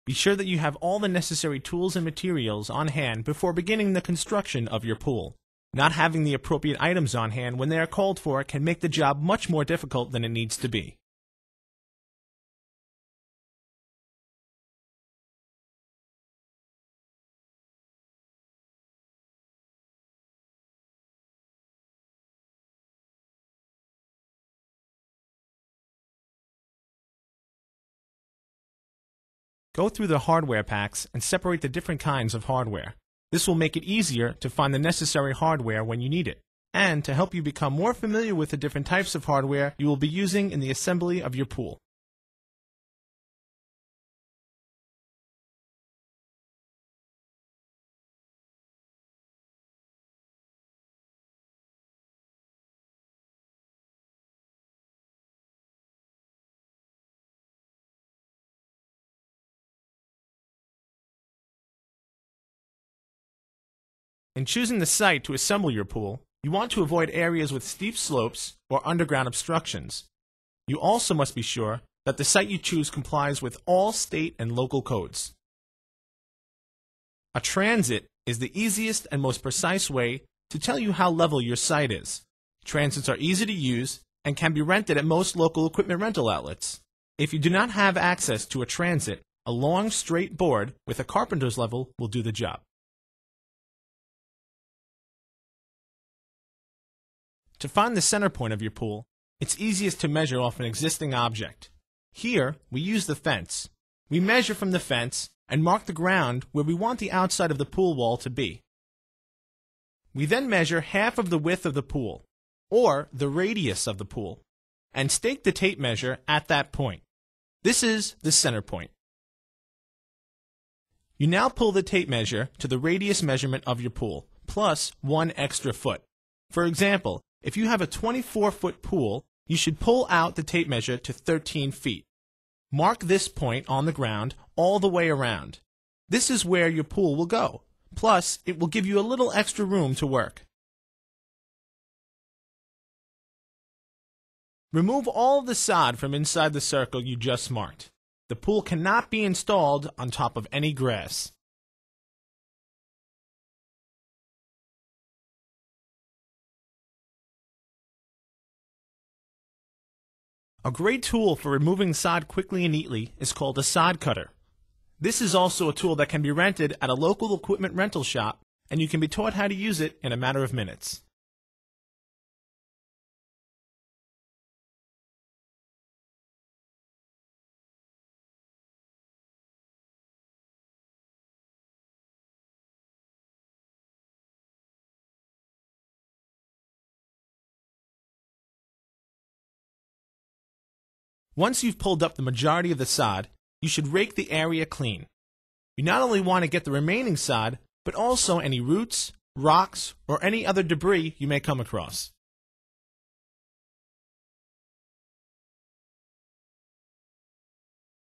Be sure that you have all the necessary tools and materials on hand before beginning the construction of your pool. Not having the appropriate items on hand when they are called for can make the job much more difficult than it needs to be. Go through the hardware packs and separate the different kinds of hardware. This will make it easier to find the necessary hardware when you need it, and to help you become more familiar with the different types of hardware you will be using in the assembly of your pool. In choosing the site to assemble your pool, you want to avoid areas with steep slopes or underground obstructions. You also must be sure that the site you choose complies with all state and local codes. A transit is the easiest and most precise way to tell you how level your site is. Transits are easy to use and can be rented at most local equipment rental outlets. If you do not have access to a transit, a long straight board with a carpenter's level will do the job. To find the center point of your pool, it's easiest to measure off an existing object. Here, we use the fence. We measure from the fence and mark the ground where we want the outside of the pool wall to be. We then measure half of the width of the pool, or the radius of the pool, and stake the tape measure at that point. This is the center point. You now pull the tape measure to the radius measurement of your pool, plus 1 extra foot. For example, if you have a 24-foot pool, you should pull out the tape measure to 13 feet. Mark this point on the ground all the way around. This is where your pool will go. Plus, it will give you a little extra room to work. Remove all of the sod from inside the circle you just marked. The pool cannot be installed on top of any grass. A great tool for removing sod quickly and neatly is called a sod cutter. This is also a tool that can be rented at a local equipment rental shop, and you can be taught how to use it in a matter of minutes. Once you've pulled up the majority of the sod, you should rake the area clean. You not only want to get the remaining sod, but also any roots, rocks, or any other debris you may come across.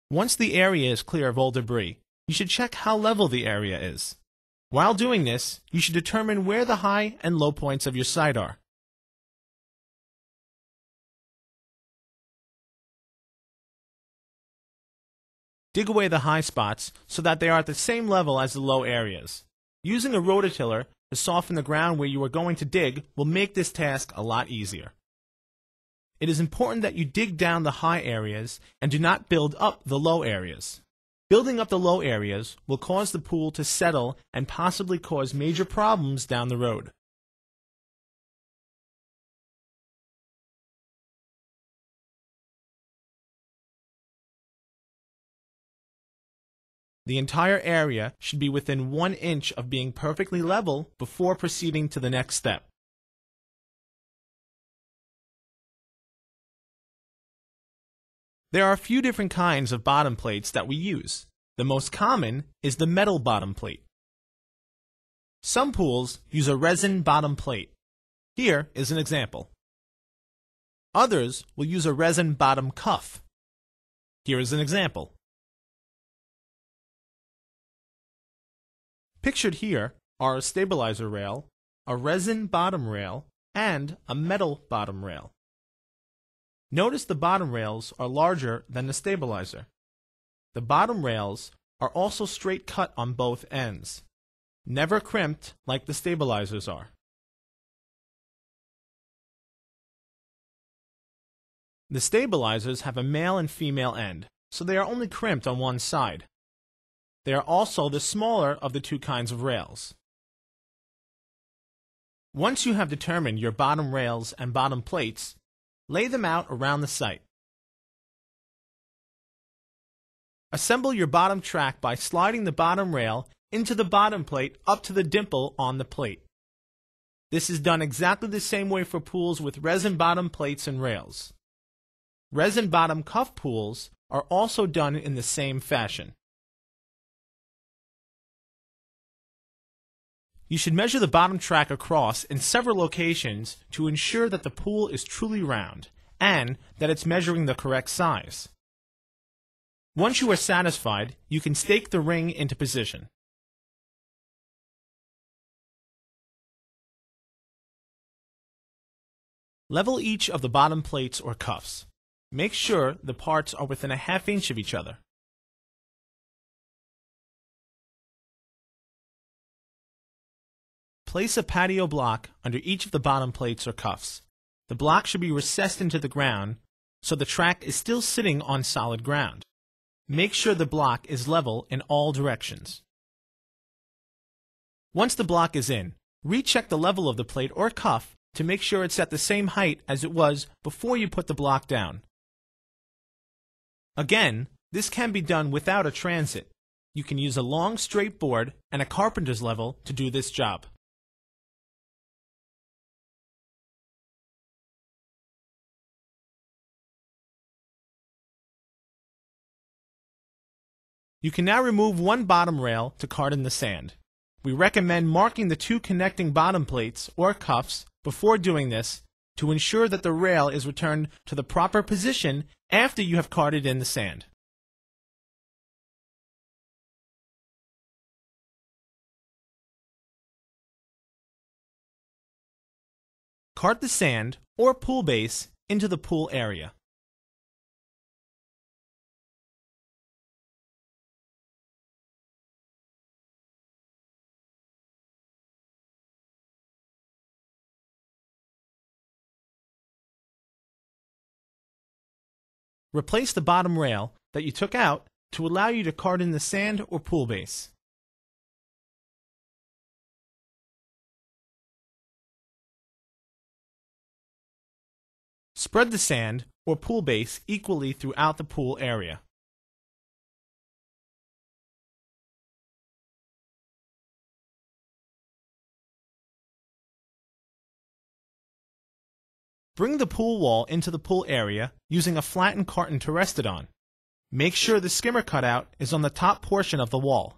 Once the area is clear of all debris, you should check how level the area is. While doing this, you should determine where the high and low points of your site are. Dig away the high spots so that they are at the same level as the low areas. Using a rototiller to soften the ground where you are going to dig will make this task a lot easier. It is important that you dig down the high areas and do not build up the low areas. Building up the low areas will cause the pool to settle and possibly cause major problems down the road. The entire area should be within 1 inch of being perfectly level before proceeding to the next step. There are a few different kinds of bottom plates that we use. The most common is the metal bottom plate. Some pools use a resin bottom plate. Here is an example. Others will use a resin bottom cuff. Here is an example. Pictured here are a stabilizer rail, a resin bottom rail, and a metal bottom rail. Notice the bottom rails are larger than the stabilizer. The bottom rails are also straight cut on both ends, never crimped like the stabilizers are. The stabilizers have a male and female end, so they are only crimped on one side. They are also the smaller of the two kinds of rails. Once you have determined your bottom rails and bottom plates, lay them out around the site. Assemble your bottom track by sliding the bottom rail into the bottom plate up to the dimple on the plate. This is done exactly the same way for pools with resin bottom plates and rails. Resin bottom cuff pools are also done in the same fashion. You should measure the bottom track across in several locations to ensure that the pool is truly round and that it's measuring the correct size. Once you are satisfied, you can stake the ring into position. Level each of the bottom plates or cuffs. Make sure the parts are within a ½ inch of each other. Place a patio block under each of the bottom plates or cuffs. The block should be recessed into the ground so the track is still sitting on solid ground. Make sure the block is level in all directions. Once the block is in, recheck the level of the plate or cuff to make sure it's at the same height as it was before you put the block down. Again, this can be done without a transit. You can use a long straight board and a carpenter's level to do this job. You can now remove one bottom rail to cart in the sand. We recommend marking the two connecting bottom plates or cuffs before doing this to ensure that the rail is returned to the proper position after you have carted in the sand. Cart the sand or pool base into the pool area. Replace the bottom rail that you took out to allow you to cart in the sand or pool base. Spread the sand or pool base equally throughout the pool area. Bring the pool wall into the pool area using a flattened carton to rest it on. Make sure the skimmer cutout is on the top portion of the wall.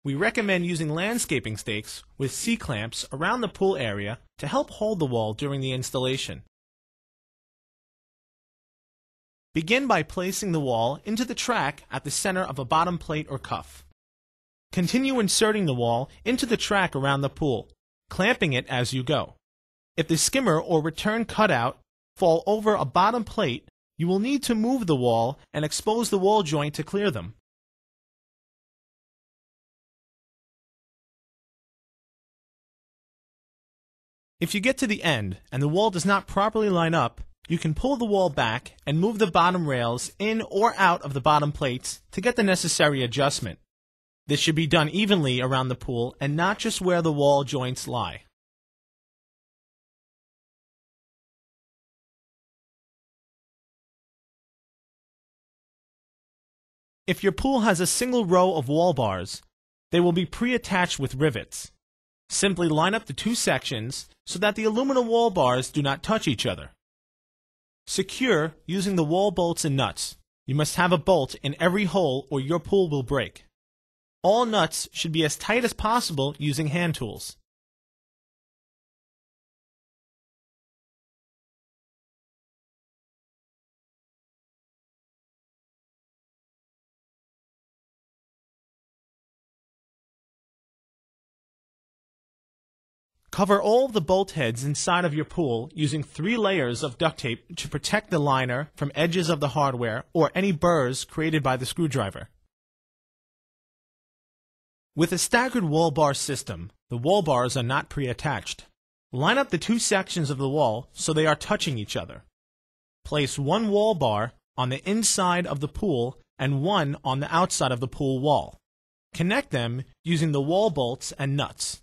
We recommend using landscaping stakes with C-clamps around the pool area to help hold the wall during the installation. Begin by placing the wall into the track at the center of a bottom plate or cuff. Continue inserting the wall into the track around the pool, clamping it as you go. If the skimmer or return cutout fall over a bottom plate, you will need to move the wall and expose the wall joint to clear them. If you get to the end and the wall does not properly line up, you can pull the wall back and move the bottom rails in or out of the bottom plates to get the necessary adjustment. This should be done evenly around the pool and not just where the wall joints lie. If your pool has a single row of wall bars, they will be pre-attached with rivets. Simply line up the two sections so that the aluminum wall bars do not touch each other. Secure using the wall bolts and nuts. You must have a bolt in every hole or your pool will break. All nuts should be as tight as possible using hand tools. Cover all of the bolt heads inside of your pool using 3 layers of duct tape to protect the liner from edges of the hardware or any burrs created by the screwdriver. With a staggered wall bar system, the wall bars are not pre-attached. Line up the two sections of the wall so they are touching each other. Place one wall bar on the inside of the pool and one on the outside of the pool wall. Connect them using the wall bolts and nuts.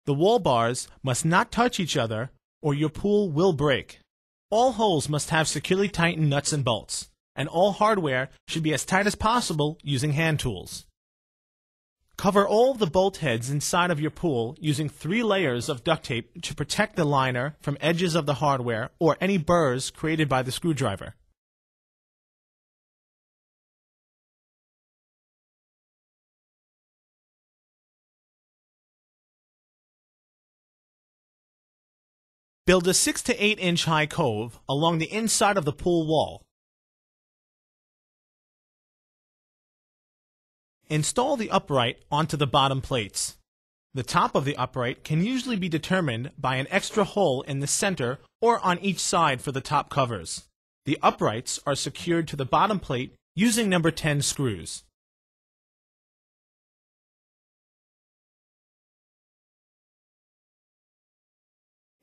The wall bars must not touch each other or your pool will break. All holes must have securely tightened nuts and bolts, and all hardware should be as tight as possible using hand tools. Cover all of the bolt heads inside of your pool using 3 layers of duct tape to protect the liner from edges of the hardware or any burrs created by the screwdriver. Build a 6 to 8 inch high cove along the inside of the pool wall. Install the upright onto the bottom plates. The top of the upright can usually be determined by an extra hole in the center or on each side for the top covers. The uprights are secured to the bottom plate using number 10 screws.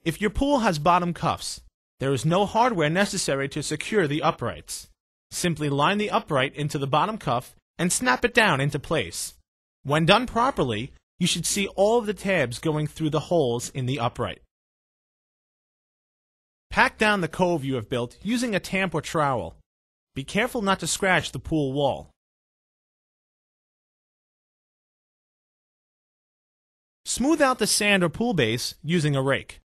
If your pool has bottom cuffs, there is no hardware necessary to secure the uprights. Simply line the upright into the bottom cuff and snap it down into place. When done properly, you should see all of the tabs going through the holes in the upright. Pack down the cove you have built using a tamp or trowel. Be careful not to scratch the pool wall. Smooth out the sand or pool base using a rake.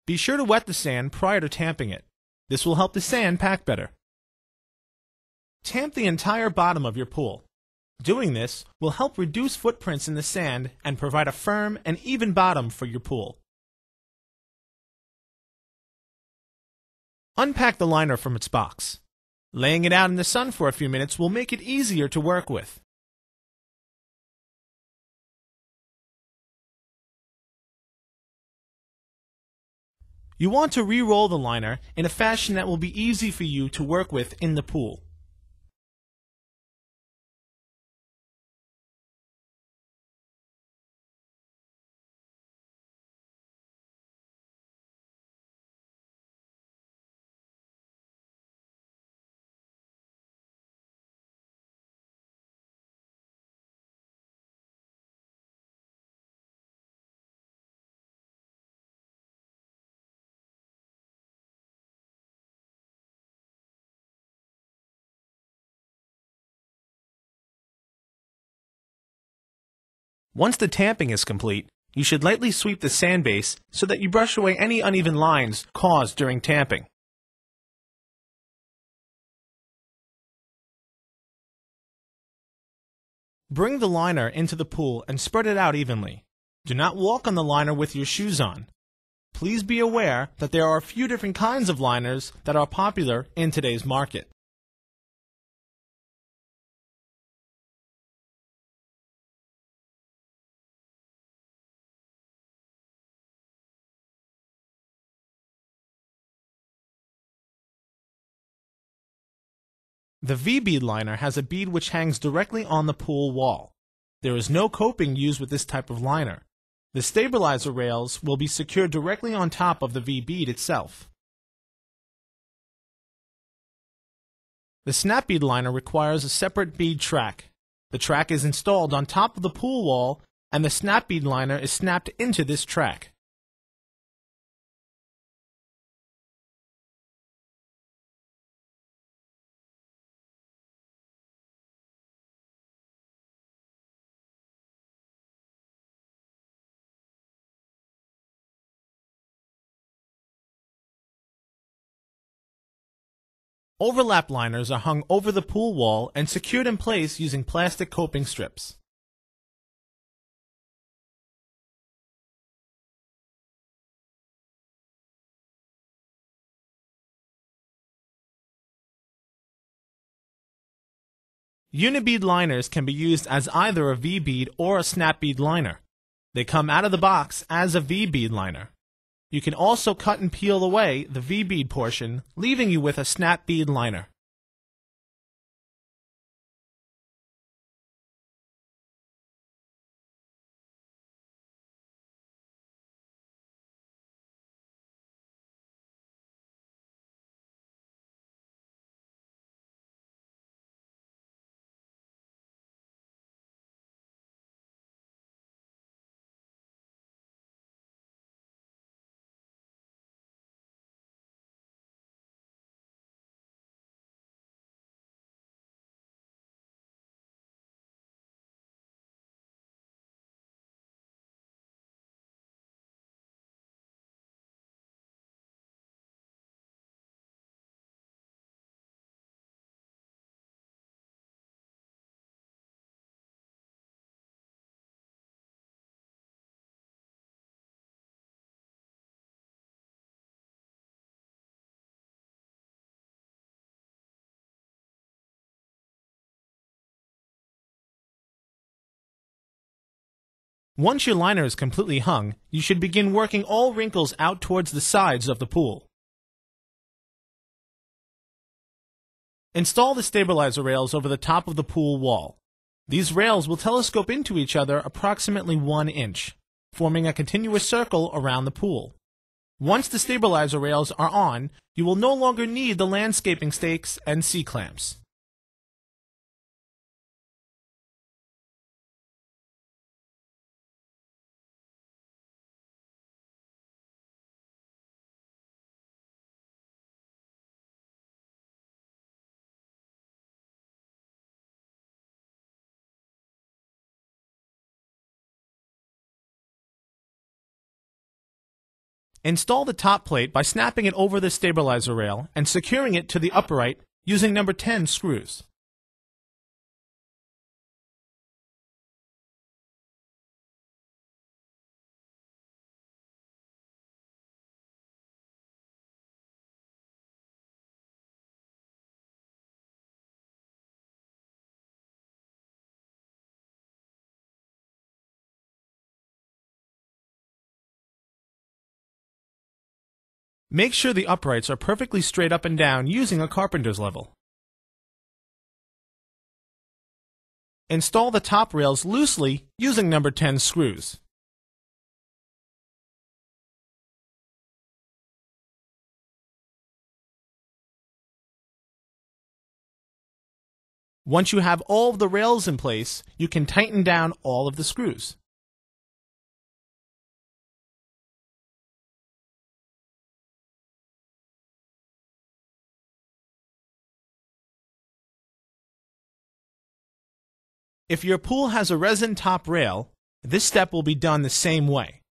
Be sure to wet the sand prior to tamping it. This will help the sand pack better. Tamp the entire bottom of your pool. Doing this will help reduce footprints in the sand and provide a firm and even bottom for your pool. Unpack the liner from its box. Laying it out in the sun for a few minutes will make it easier to work with. You want to re-roll the liner in a fashion that will be easy for you to work with in the pool. Once the tamping is complete, you should lightly sweep the sand base so that you brush away any uneven lines caused during tamping. Bring the liner into the pool and spread it out evenly. Do not walk on the liner with your shoes on. Please be aware that there are a few different kinds of liners that are popular in today's market. The V-bead liner has a bead which hangs directly on the pool wall. There is no coping used with this type of liner. The stabilizer rails will be secured directly on top of the V-bead itself. The snap bead liner requires a separate bead track. The track is installed on top of the pool wall and the snap bead liner is snapped into this track. Overlap liners are hung over the pool wall and secured in place using plastic coping strips. Unibead liners can be used as either a V-bead or a snap bead liner. They come out of the box as a V-bead liner. You can also cut and peel away the V-bead portion, leaving you with a snap bead liner. Once your liner is completely hung, you should begin working all wrinkles out towards the sides of the pool. Install the stabilizer rails over the top of the pool wall. These rails will telescope into each other approximately 1 inch, forming a continuous circle around the pool. Once the stabilizer rails are on, you will no longer need the landscaping stakes and C-clamps. Install the top plate by snapping it over the stabilizer rail and securing it to the upright using number 10 screws. Make sure the uprights are perfectly straight up and down using a carpenter's level. Install the top rails loosely using number 10 screws. Once you have all of the rails in place, you can tighten down all of the screws. If your pool has a resin top rail, this step will be done the same way.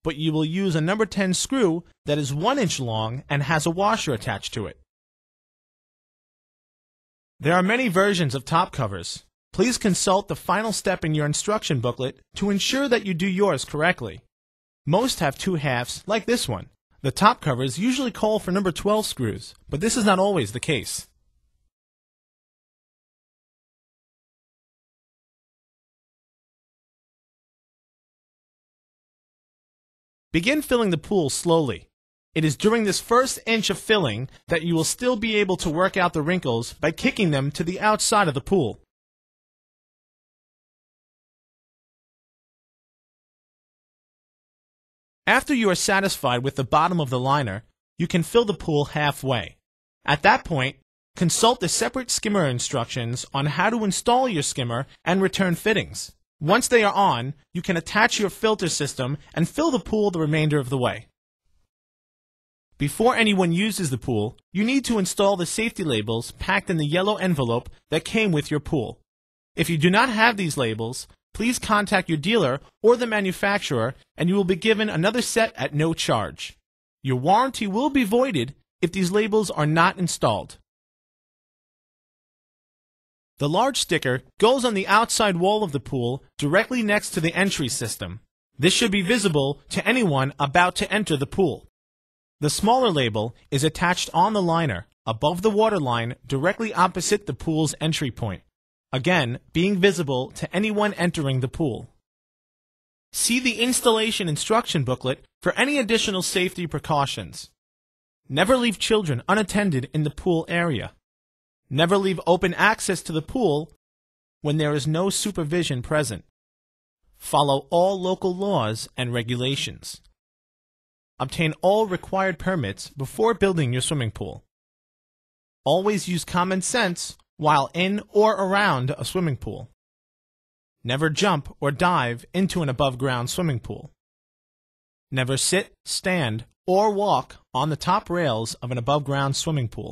But you will use a number 10 screw that is 1 inch long and has a washer attached to it. There are many versions of top covers. Please consult the final step in your instruction booklet to ensure that you do yours correctly. Most have 2 halves, like this one. The top covers usually call for number 12 screws, but this is not always the case. Begin filling the pool slowly. It is during this first inch of filling that you will still be able to work out the wrinkles by kicking them to the outside of the pool. After you are satisfied with the bottom of the liner, you can fill the pool halfway. At that point, consult the separate skimmer instructions on how to install your skimmer and return fittings. Once they are on, you can attach your filter system and fill the pool the remainder of the way. Before anyone uses the pool, you need to install the safety labels packed in the yellow envelope that came with your pool. If you do not have these labels, please contact your dealer or the manufacturer and you will be given another set at no charge. Your warranty will be voided if these labels are not installed. The large sticker goes on the outside wall of the pool directly next to the entry system. This should be visible to anyone about to enter the pool. The smaller label is attached on the liner, above the waterline, directly opposite the pool's entry point, again being visible to anyone entering the pool. See the installation instruction booklet for any additional safety precautions. Never leave children unattended in the pool area. Never leave open access to the pool when there is no supervision present. Follow all local laws and regulations. Obtain all required permits before building your swimming pool. Always use common sense while in or around a swimming pool. Never jump or dive into an above-ground swimming pool. Never sit, stand, or walk on the top rails of an above-ground swimming pool.